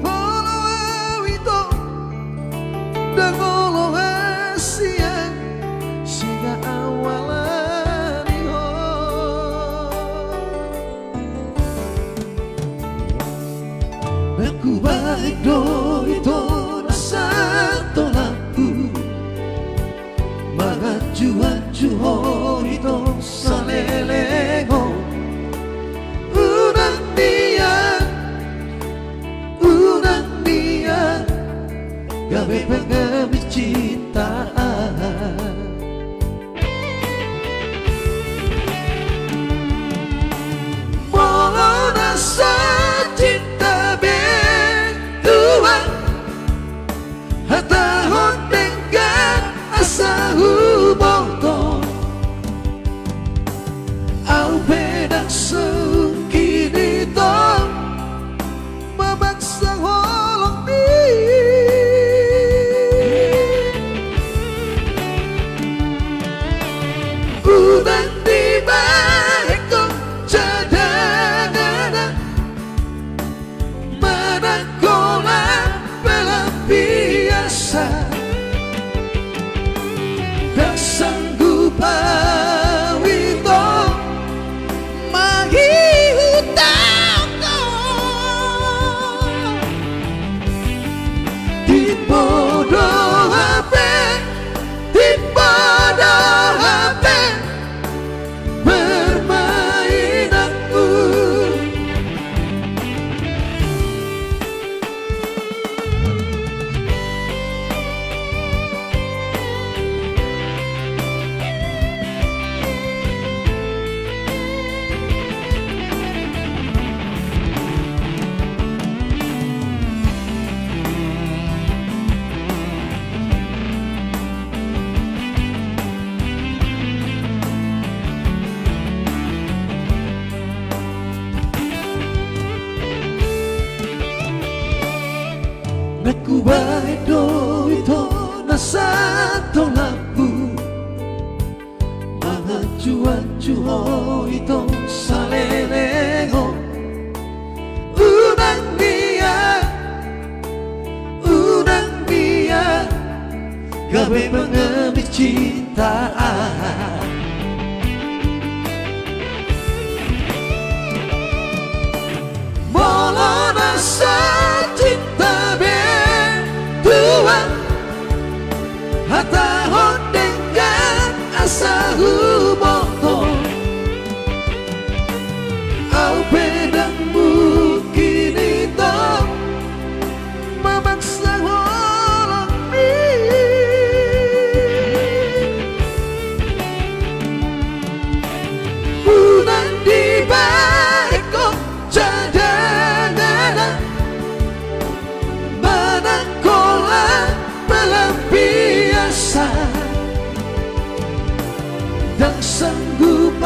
Polo itu dengolo hasia sehingga awalan iho aku baik do itu nasa tolaku maju ho itu salelego unang dia gawe pengemis cintaan molo nasa cinta betuan hatahon dengan asa hubong au pedang sungkini tong memaksa holong di udah di baikku cadangan menangkola pelampiasan tak sanggup awito mahihutangko di bodoh HP bermain aku Naku baik do itu nasa tolaku Mangacuan-cu ho itu salelego Unang dia gawe pengemis cintaan Molo nasa cinta betuan hatahon dengan asa hubong au pedangmu kini tong memaksa holong ni unang di baikku cadangan menangkola pelampiasan dan sanggup